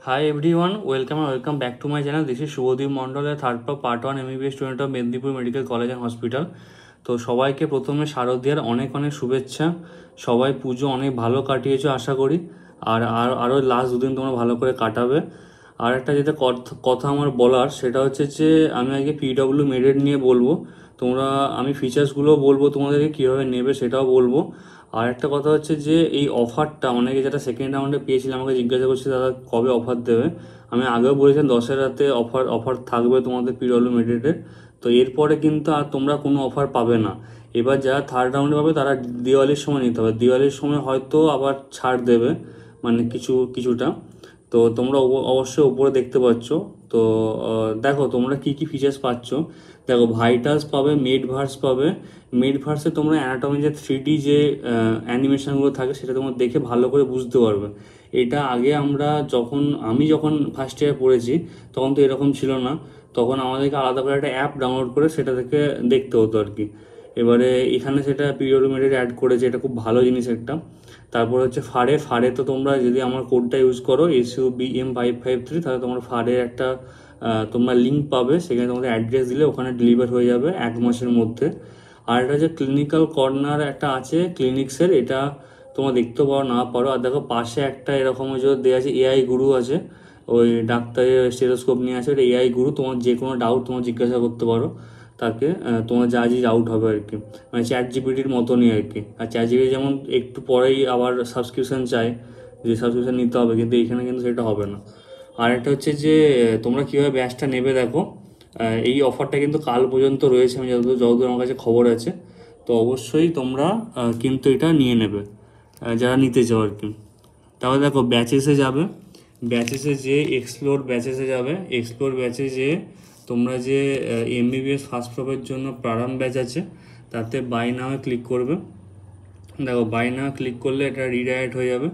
Hi everyone, welcome back to my channel. This is Shubhodip Mondal, third part one MBBS student of Medinipur medical college and hospital. তো সবাইকে প্রথমে শারদীয়ার অনেক অনেক শুভেচ্ছা। সবাই পুজো অনেক ভালো কাটিয়েছো আশা করি, আরও লাস্ট দুদিন তোমরা ভালো করে কাটাবে। আর একটা যেটা কথা আমার বলার সেটা হচ্ছে যে আমি আগে পিডব্লিউ মেডেড নিয়ে বলবো, আমি ফিচার্সগুলো বলবো, তোমাদেরকে কীভাবে নেবে সেটাও বলবো। আর একটা কথা হচ্ছে যে এই অফারটা অনেকে যেটা সেকেন্ড রাউন্ডে পেয়েছিল আমাকে জিজ্ঞাসা করছে দাদা কবে অফার দেবে। আমি আগেও বলেছিলাম 10-এর রাতে অফার থাকবে তোমাদের পিডব্লিউ মেডিটের। তো এরপরে কিন্তু আর তোমরা কোনো অফার পাবে না। এবার যারা থার্ড রাউন্ডে পাবে তারা দিওয়ালির সময় নিতে হবে, দিওয়ালির সময় হয়তো আবার ছাড় দেবে, মানে কিছুটা। তো তোমরা অবশ্যই ওপরে দেখতে পাচ্ছ। তো দেখো তোমরা কি কি ফিচার্স পাচ্ছ। দেখো ভাইটাস পাবে, মেডভার্স পাবে। মেডভার্সে তোমরা অ্যানাটমি যে 3D যে অ্যানিমেশনগুলো থাকে সেটা তোমরা দেখে ভালো করে বুঝতে পারবে। এটা আগে আমি যখন ফার্স্ট ইয়ার পড়েছি তখন তো এরকম ছিল না। তখন আমাদেরকে আলাদা করে একটা অ্যাপ ডাউনলোড করে সেটা থেকে দেখতে হতো আর কি। এবারে এখানে সেটা পিরিয়ডোমিটার অ্যাড করেছে, এটা খুব ভালো জিনিস একটা। তারপর হচ্ছে ফারে তো তোমরা যদি আমার কোডটা ইউজ করো SUBM553, তাহলে তোমার ফারের একটা তোমরা লিঙ্ক পাবে, সেখানে তোমাদের অ্যাড্রেস দিলে ওখানে ডেলিভার হয়ে যাবে 1 মাসের মধ্যে। আর এটা যে ক্লিনিক্যাল কর্নার একটা আছে ক্লিনিক্সের, এটা তোমরা দেখতে পারো না পারো। আর দেখো পাশে একটা এরকম যে দেওয়া আছে AI গুরু আছে, ওই ডাক্তারের স্টেথোস্কোপ নিয়ে আছে, এটা AI গুরু। তোমার যে কোনো ডাউট তোমার জিজ্ঞাসা করতে পারো তাকে, তোমার যা ডাউট হবে আর কি, মানে ChatGPTর মতনই আর কি। আর ChatGPT যেমন একটু পরেই আবার সাবস্ক্রিপশন চায়, যে সাবস্ক্রিপশন নিতে হবে, কিন্তু এখানে কিন্তু সেটা হবে না। আর একটা হচ্ছে যে তোমরা কীভাবে ব্যাচটা নেবে দেখো। এই অফারটা কিন্তু কাল পর্যন্ত রয়েছে, আমি যতদূর আমার কাছে খবর আছে। তো অবশ্যই তোমরা কিন্তু এটা নিয়ে নেবে যারা নিতে চাও আর কি। তাহলে দেখো ব্যাচেসে যাবে, ব্যাচেসে যে এক্সপ্লোর ব্যাচে যে তোমরা যে MBBS ফার্স্ট প্রপের জন্য প্রারম্ভ ব্যাচ আছে, তাতে বাই নামে ক্লিক করবে। দেখো বাই নামে ক্লিক করলে এটা রিডাইরেক্ট হয়ে যাবে।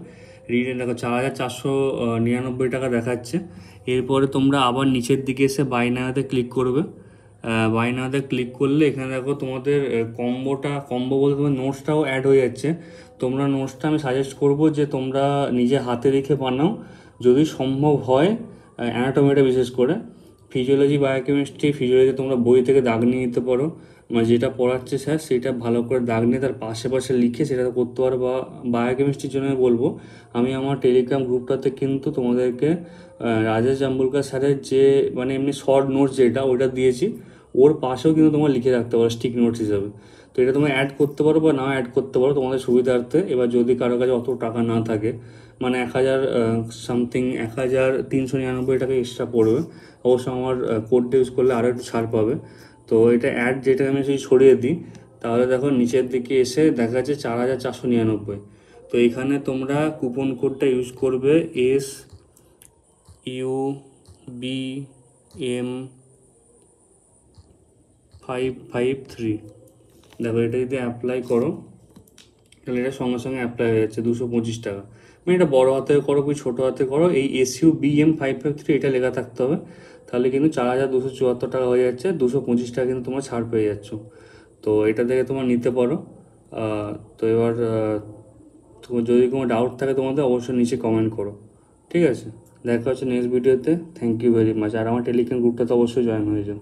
দেখো 4,499 টাকা দেখাচ্ছে। এরপরে তোমরা আবার নিচের দিকে এসে বাই নাওতে ক্লিক করবে। বাই নাওতে ক্লিক করলে এখানে দেখো তোমাদের কম্বো বলতে তোমার নোটসটাও অ্যাড হয়ে যাচ্ছে। তোমরা নোটসটা আমি সাজেস্ট করবো যে তোমরা নিজে হাতে রেখে বানাও যদি সম্ভব হয়। অ্যানাটমিটা বিশেষ করে, ফিজিওলজি তোমরা বই থেকে দাগ নিয়ে নিতে পারো, মানে যেটা পড়াচ্ছে স্যার সেটা ভালো করে দাগ নিয়ে তার পাশে লিখে সেটা করতে পারো। বা বায়োকেমিস্ট্রির জন্য আমি বলবো, আমি আমার টেলিগ্রাম গ্রুপটাতে কিন্তু তোমাদেরকে রাজেশ জাম্বুলকার স্যারের যে মানে এমনি শর্ট নোটস যেটা ওইটা দিয়েছি, ওর পাশেও কিন্তু তোমরা লিখে রাখতে পারো স্টিক নোটস হিসাবে। তো এটা তোমরা অ্যাড করতে পারো বা না অ্যাড করতে পারো তোমাদের সুবিধার্থে। এবার যদি কারো কাছে অত টাকা না থাকে, মানে 1,399 টাকা এক্সট্রা পড়বে, অবশ্য আমার কোডটা ইউজ করলে আরও একটু ছাড় পাবে। তো এটা অ্যাড যেটা আমি যদি ছড়িয়ে দিই, তাহলে দেখো নিচের দিকে এসে দেখা যাচ্ছে 4,499। তো এখানে তোমরা কুপন কোডটা ইউজ করবে SUBM553। দেখো এটা যদি অ্যাপ্লাই করো তাহলে এটা সঙ্গে সঙ্গে অ্যাপ্লাই হয়ে যাচ্ছে 225 টাকা। মানে এটা বড় হাতে করো কি ছোটো হাতে করো, এই SUBM553 এটা লেখা থাকতে হবে। তাহলে কিন্তু 4,274 টাকা হয়ে যাচ্ছে, 225 টাকা কিন্তু তোমার ছাড় পেয়ে যাচ্ছ। তো এটা থেকে তোমার নিতে পারো। তো এবার তোমার যদি কোনো ডাউট থাকে তোমাদের অবশ্যই নিচে কমেন্ট করো, ঠিক আছে। দেখা হচ্ছে নেক্সট ভিডিওতে। Thank you very much. আর আমার টেলিগ্রাম গ্রুপটাতে অবশ্যই জয়েন হয়ে যাও।